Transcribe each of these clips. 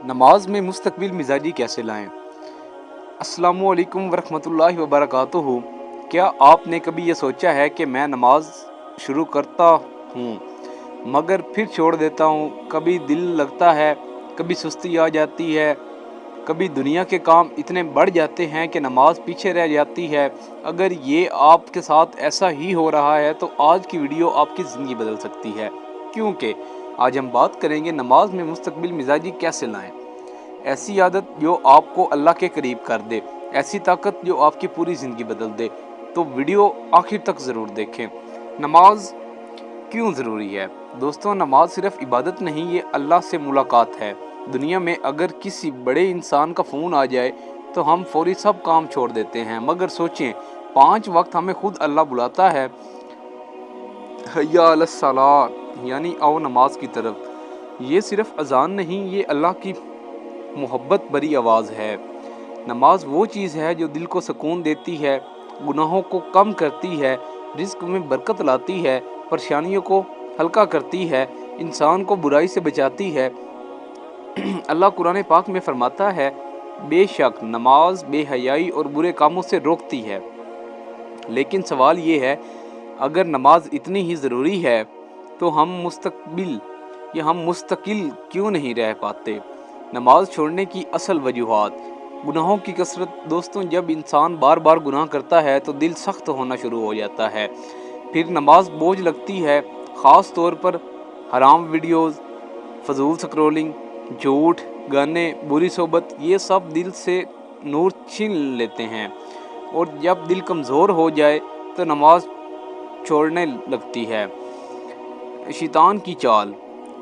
नमाज में मुस्तकबिल मिजाजी कैसे लाएं। अस्सलामुअलैकुम वरहमतुल्लाहि वबरकातुहू। क्या आपने कभी ये सोचा है कि मैं नमाज शुरू करता हूँ मगर फिर छोड़ देता हूँ। कभी दिल लगता है, कभी सुस्ती आ जाती है, कभी दुनिया के काम इतने बढ़ जाते हैं कि नमाज पीछे रह जाती है। अगर ये आपके साथ ऐसा ही हो रहा है तो आज की वीडियो आपकी ज़िंदगी बदल सकती है, क्योंकि आज हम बात करेंगे नमाज में मुस्तकबिल मिजाजी कैसे लाएं। ऐसी आदत जो आपको अल्लाह के करीब कर दे, ऐसी ताकत जो आपकी पूरी ज़िंदगी बदल दे। तो वीडियो आखिर तक ज़रूर देखें। नमाज क्यों ज़रूरी है? दोस्तों, नमाज सिर्फ इबादत नहीं, ये अल्लाह से मुलाकात है। दुनिया में अगर किसी बड़े इंसान का फ़ोन आ जाए तो हम फौरी सब काम छोड़ देते हैं, मगर सोचें 5 वक्त हमें खुद अल्लाह बुलाता है, हय्या अलस सलात, यानी आओ नमाज की तरफ। ये सिर्फ अजान नहीं, ये अल्लाह की मोहब्बत भरी आवाज़ है। नमाज वो चीज़ है जो दिल को सुकून देती है, गुनाहों को कम करती है, रिज़्क में बरकत लाती है, परेशानियों को हल्का करती है, इंसान को बुराई से बचाती है। अल्लाह कुरान पाक में फरमाता है, बेशक नमाज बेहयाई और बुरे कामों से रोकती है। लेकिन सवाल ये है, अगर नमाज इतनी ही ज़रूरी है तो हम मुस्तकिल क्यों नहीं रह पाते? नमाज छोड़ने की असल वजूहात। गुनाहों की कसरत। दोस्तों, जब इंसान बार बार गुनाह करता है तो दिल सख्त होना शुरू हो जाता है, फिर नमाज बोझ लगती है। ख़ास तौर पर हराम वीडियोस, फजूल स्क्रोलिंग, झूठ, गाने, बुरी सोबत, ये सब दिल से नूर छीन लेते हैं। और जब दिल कमज़ोर हो जाए तो नमाज छोड़ने लगती है। शैतान की चाल।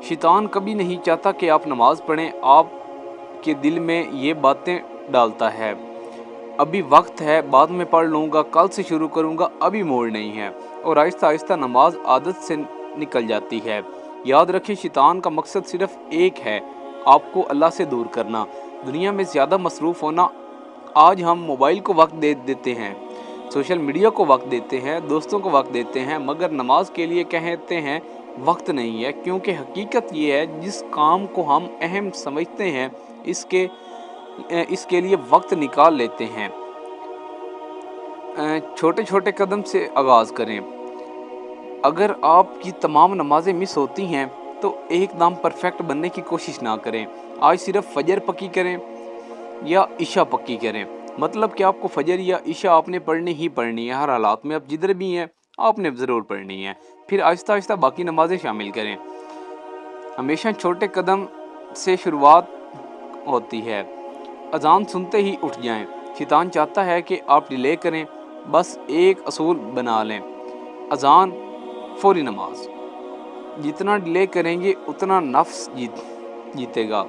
शैतान कभी नहीं चाहता कि आप नमाज पढ़ें। आपके दिल में ये बातें डालता है, अभी वक्त है, बाद में पढ़ लूँगा, कल से शुरू करूँगा, अभी मोड़ नहीं है। और आहिस्ता आहिस्ता नमाज आदत से निकल जाती है। याद रखें, शैतान का मकसद सिर्फ एक है, आपको अल्लाह से दूर करना। दुनिया में ज़्यादा मसरूफ़ होना। आज हम मोबाइल को वक्त दे देते हैं, सोशल मीडिया को वक्त देते हैं, दोस्तों को वक्त देते हैं, मगर नमाज के लिए कहते हैं वक्त नहीं है। क्योंकि हकीकत ये है, जिस काम को हम अहम समझते हैं इसके लिए वक्त निकाल लेते हैं। छोटे छोटे कदम से आगाज़ करें। अगर आपकी तमाम नमाज़ें मिस होती हैं तो एकदम परफेक्ट बनने की कोशिश ना करें। आज सिर्फ फजर पक्की करें या इशा पक्की करें। मतलब कि आपको फजर या इशा आपने पढ़नी ही पढ़नी है, हर हालात में। आप जिधर भी हैं आपने ज़रूर पढ़नी है। फिर आहिस्ता आहिस्ता बाकी नमाज़ें शामिल करें। हमेशा छोटे कदम से शुरुआत होती है। अजान सुनते ही उठ जाएं। शैतान चाहता है कि आप डिले करें। बस एक असूल बना लें, अजान फौरी नमाज। जितना डिले करेंगे उतना नफ्स जीतेगा।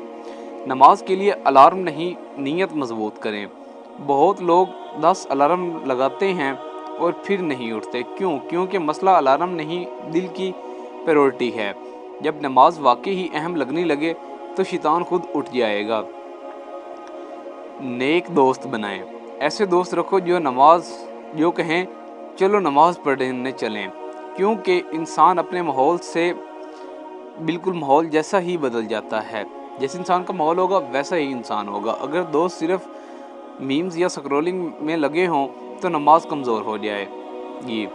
नमाज के लिए अलार्म नहीं, नीयत मजबूत करें। बहुत लोग 10 अलार्म लगाते हैं और फिर नहीं उठते। क्यों? क्योंकि मसला अलार्म नहीं, दिल की प्रायोरिटी है। जब नमाज वाकई ही अहम लगने लगे तो शैतान खुद उठ जाएगा। नेक दोस्त बनाएं। ऐसे दोस्त रखो जो कहें चलो नमाज पढ़ने चलें। क्योंकि इंसान अपने माहौल से बिल्कुल माहौल जैसा ही बदल जाता है। जैसे इंसान का माहौल होगा वैसा ही इंसान होगा। अगर दोस्त सिर्फ मीम्स या स्क्रोलिंग में लगे हों तो नमाज कमज़ोर हो जाएगी।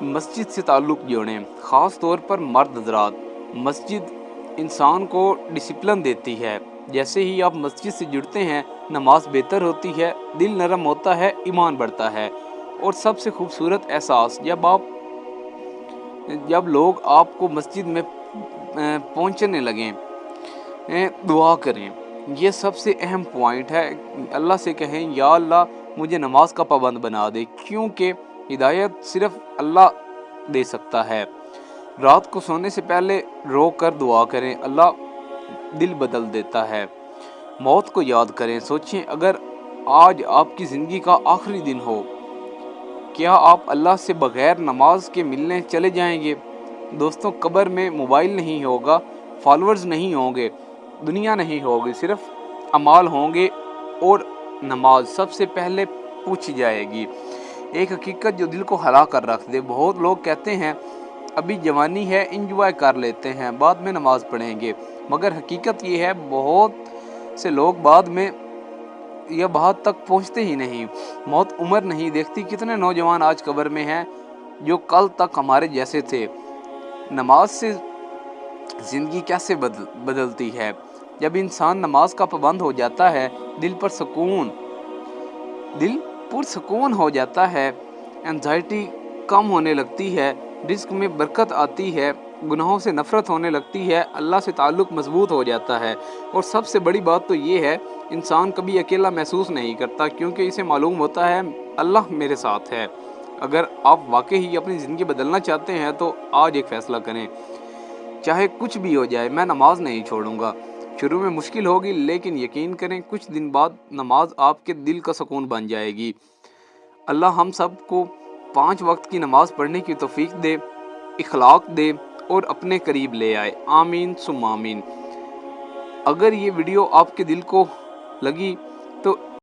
मस्जिद से ताल्लुक़ जोड़ें, ख़ास तौर पर मर्द हज़रात। मस्जिद इंसान को डिसिप्लिन देती है। जैसे ही आप मस्जिद से जुड़ते हैं, नमाज बेहतर होती है, दिल नरम होता है, ईमान बढ़ता है। और सबसे खूबसूरत एहसास, जब लोग आपको मस्जिद में पहुंचने लगें, दुआ करें। ये सबसे अहम पॉइंट है। अल्लाह से कहें, या अल्लाह मुझे नमाज का पाबंद बना दे, क्योंकि हिदायत सिर्फ अल्लाह दे सकता है। रात को सोने से पहले रो कर दुआ करें, अल्लाह दिल बदल देता है। मौत को याद करें। सोचें, अगर आज आपकी ज़िंदगी का आखिरी दिन हो, क्या आप अल्लाह से बग़ैर नमाज के मिलने चले जाएंगे? दोस्तों, कब्र में मोबाइल नहीं होगा, फॉलोअर्स नहीं होंगे, दुनिया नहीं होगी, सिर्फ अमाल होंगे और नमाज सबसे पहले पूछी जाएगी। एक हकीकत जो दिल को हिला कर रख दे। बहुत लोग कहते हैं अभी जवानी है, इंजॉय कर लेते हैं, बाद में नमाज पढ़ेंगे, مگر حقیقت یہ ہے بہت سے لوگ بعد میں یا بہت تک پہنچتے ہی نہیں. موت عمر نہیں دیکھتی. کتنے نوجوان آج قبر میں ہیں جو کل تک ہمارے جیسے تھے. نماز سے زندگی کیسے بدلتی ہے. جب انسان نماز کا پابند ہو جاتا ہے دل پرسکون ہو جاتا ہے, انزائٹی کم ہونے لگتی ہے, رزق میں برکت آتی ہے, گناہوں سے نفرت ہونے لگتی ہے, اللہ سے تعلق مضبوط ہو جاتا ہے. اور سب سے بڑی بات تو یہ ہے انسان کبھی اکیلا محسوس نہیں کرتا, کیونکہ اسے معلوم ہوتا ہے اللہ میرے ساتھ ہے. اگر آپ واقعی اپنی زندگی بدلنا چاہتے ہیں تو آج ایک فیصلہ کریں, چاہے کچھ بھی ہو جائے میں نماز نہیں چھوڑوں گا. شروع میں مشکل ہوگی لیکن یقین کریں کچھ دن بعد نماز آپ کے دل کا سکون بن جائے گی. اللہ ہم سب کو 5 وقت کی نماز پڑھنے کی توفیق دے, اخلاق دے اور اپنے قریب لے آئے. آمین ثم آمین. اگر یہ ویڈیو آپ کے دل کو لگی تو